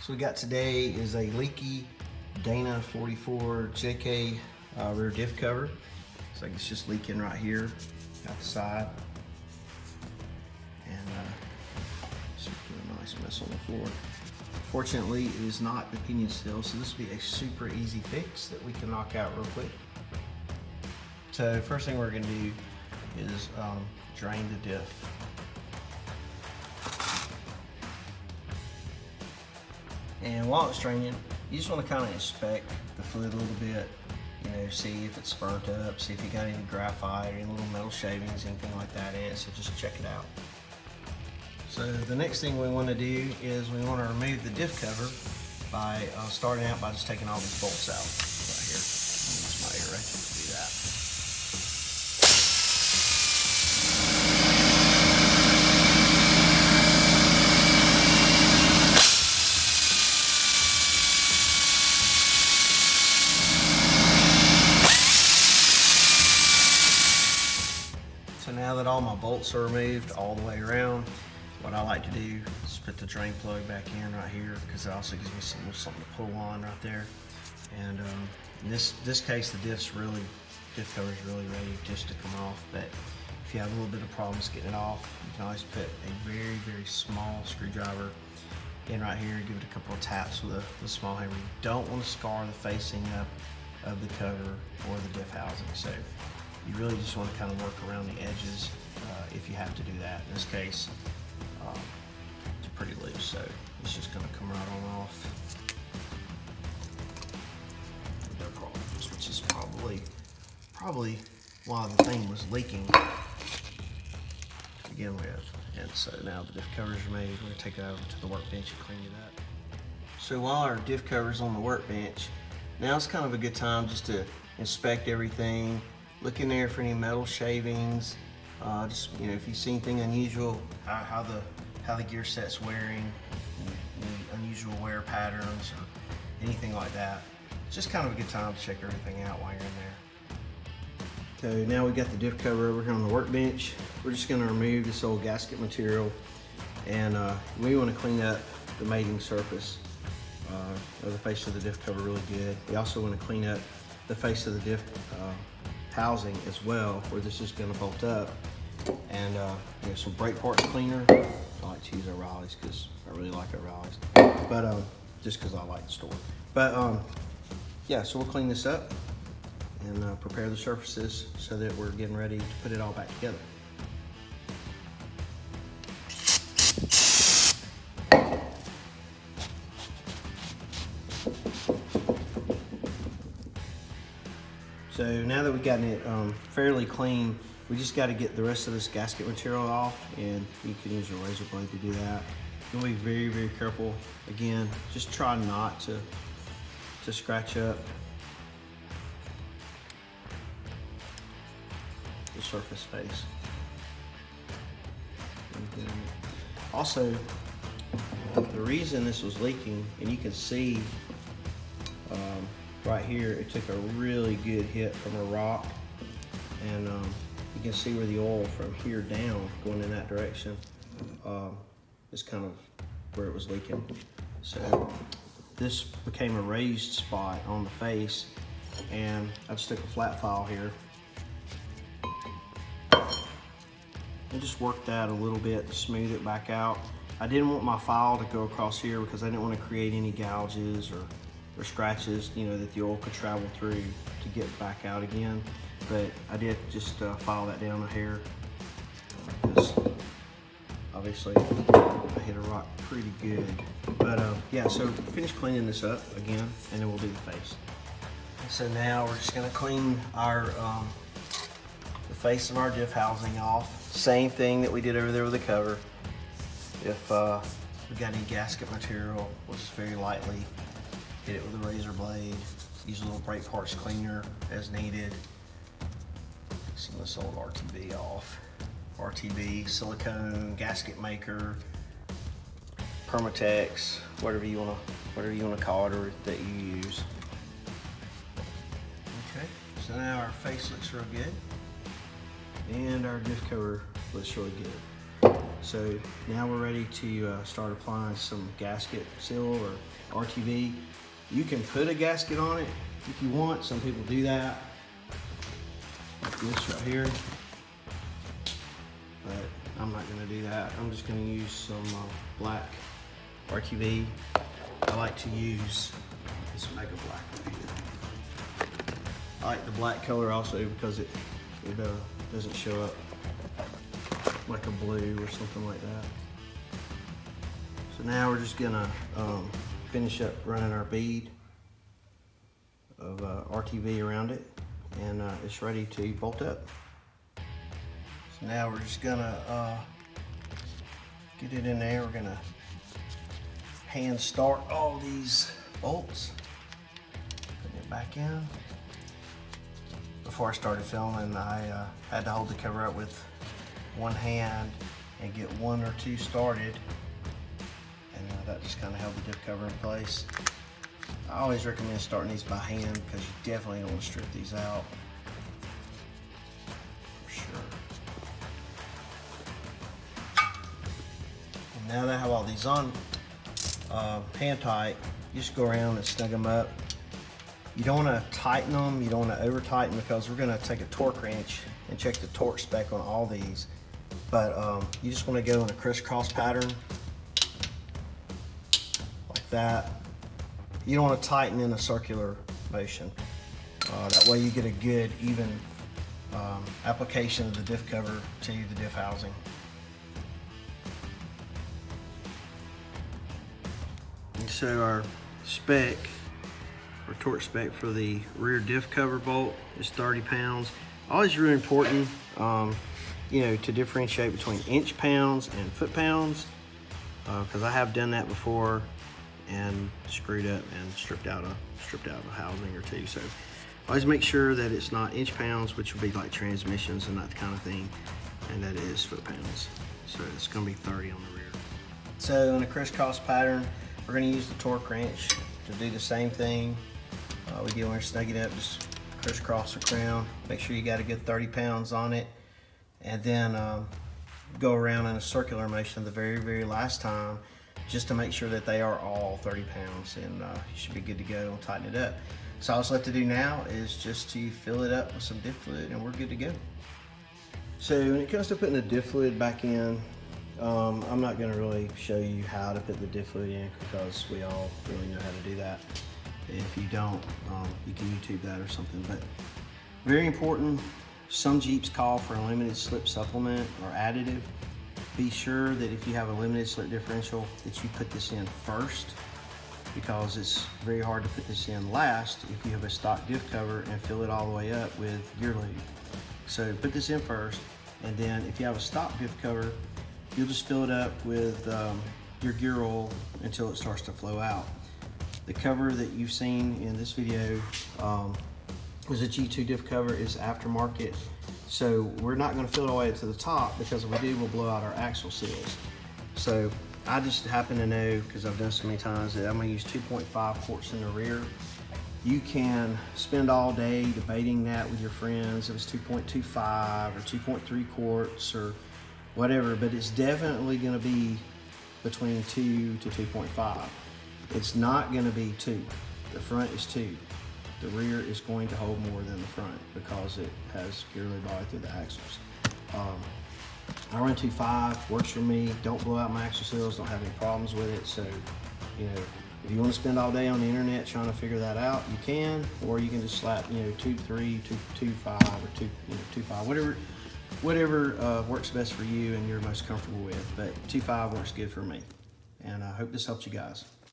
So we got today is a leaky Dana 44 JK rear diff cover. Looks like it's just leaking right here out the side. And just doing a nice mess on the floor. Fortunately, it is not the pinion seal, so this will be a super easy fix that we can knock out real quick. So first thing we're gonna do is drain the diff. And while it's draining, you just want to kind of inspect the fluid a little bit, you know, see if it's burnt up, see if you got any graphite or any little metal shavings, anything like that in it, so just check it out. So the next thing we want to do is we want to remove the diff cover by starting out by just taking all these bolts out right here. Use my ear wrench to do that. So now that all my bolts are removed all the way around, what I like to do is put the drain plug back in right here because it also gives me something to pull on right there. And in this case, the diff cover is really ready just to come off. But if you have a little bit of problems getting it off, you can always put a very, very small screwdriver in right here and give it a couple of taps with a small hammer. You don't want to scar the facing up of the cover or the diff housing. So you really just want to kind of work around the edges if you have to do that. In this case, it's pretty loose, so it's just going to come right on off. No problems, which is probably why the thing was leaking to begin with. And so now the diff cover is made. We're going to take it over to the workbench and clean it up. So while our diff cover is on the workbench, now it's kind of a good time just to inspect everything. Look in there for any metal shavings. Just, you know, if you see anything unusual, how the gear set's wearing, any unusual wear patterns or anything like that. It's just kind of a good time to check everything out while you're in there. Okay, now we got the diff cover over here on the workbench. We're just going to remove this old gasket material, and we want to clean up the mating surface of the face of the diff cover really good. We also want to clean up the face of the diff housing as well, where this is going to bolt up, and you know, some brake parts cleaner. I like to use O'Reilly's because I really like O'Reilly's, but just because I like the store. But yeah, so we'll clean this up and prepare the surfaces so that we're getting ready to put it all back together. So now that we've gotten it fairly clean, we just got to get the rest of this gasket material off, and you can use a razor blade to do that. You'll be very, very careful. Again, just try not to scratch up the surface face. Also, the reason this was leaking, and you can see right here, it took a really good hit from a rock, and you can see where the oil from here down going in that direction is kind of where it was leaking. So this became a raised spot on the face, and I just took a flat file here and just worked that a little bit to smooth it back out. I didn't want my file to go across here because I didn't want to create any gouges or scratches, you know, that the oil could travel through to get back out again. But I did just file that down a hair because obviously I hit a rock pretty good. But yeah, so finish cleaning this up again, and then we'll do the face. So now we're just gonna clean our the face of our diff housing off. Same thing that we did over there with the cover. If we got any gasket material, we'll just very lightly hit it with a razor blade. Use a little brake parts cleaner as needed. Take some of this old RTB off. RTB, silicone, gasket maker, Permatex, whatever you wanna call it or that you use. Okay, so now our face looks real good, and our diff cover looks really good. So now we're ready to start applying some gasket seal or RTV. You can put a gasket on it if you want. Some people do that, like this right here. But I'm not gonna do that. I'm just gonna use some black RTV. I like to use this Mega Black right here. I like the black color also because it doesn't show up like a blue or something like that. So now we're just gonna finish up running our bead of RTV around it, and it's ready to bolt up. So now we're just gonna get it in there. We're gonna hand start all these bolts, putting it back in. Before I started filming, I had to hold the cover up with one hand and get one or two started, and that just kind of held the diff cover in place. I always recommend starting these by hand because you definitely don't want to strip these out, for sure. And now that I have all these on hand tight, you just go around and snug them up. You don't want to tighten them, you don't want to over tighten, because we're going to take a torque wrench and check the torque spec on all these. But you just want to go in a crisscross pattern like that. You don't want to tighten in a circular motion. That way you get a good even application of the diff cover to the diff housing. And so our spec, our torque spec for the rear diff cover bolt is 30 pounds. Always really important, you know, to differentiate between inch pounds and foot pounds, because I have done that before and screwed up and stripped out a housing or two. So always make sure that it's not inch pounds, which would be like transmissions and that kind of thing, and that it is foot pounds. So it's going to be 30 on the rear. So in a crisscross pattern, we're going to use the torque wrench to do the same thing. We get one, snug it up, just crisscross the crown. Make sure you got a good 30 pounds on it, and then go around in a circular motion the very, very last time, just to make sure that they are all 30 pounds, and you should be good to go and tighten it up. So all that's left to do now is just to fill it up with some diff fluid, and we're good to go. So when it comes to putting the diff fluid back in, I'm not going to really show you how to put the diff fluid in, because we all really know how to do that. If you don't, you can YouTube that or something. But very important, some Jeeps call for a limited slip supplement or additive. Be sure that if you have a limited slip differential, that you put this in first, because it's very hard to put this in last if you have a stock diff cover and fill it all the way up with gear lube. So put this in first, and then if you have a stock diff cover, you'll just fill it up with your gear oil until it starts to flow out. The cover that you've seen in this video was a G2 diff cover, is aftermarket. So we're not going to fill it all the way up to the top, because if we do, we'll blow out our axle seals. So I just happen to know, because I've done so many times, that I'm going to use 2.5 quarts in the rear. You can spend all day debating that with your friends if it's 2.25 or 2.3 quarts or whatever, but it's definitely going to be between 2 to 2.5. It's not going to be 2. The front is 2. The rear is going to hold more than the front because it has gear lube all through the axles. I run 2.5, works for me. Don't blow out my axle seals, don't have any problems with it. So, you know, if you want to spend all day on the internet trying to figure that out, you can, or you can just slap, you know, 2.3, 2.5, or 2.5, whatever works best for you and you're most comfortable with. But 2.5 works good for me, and I hope this helps you guys.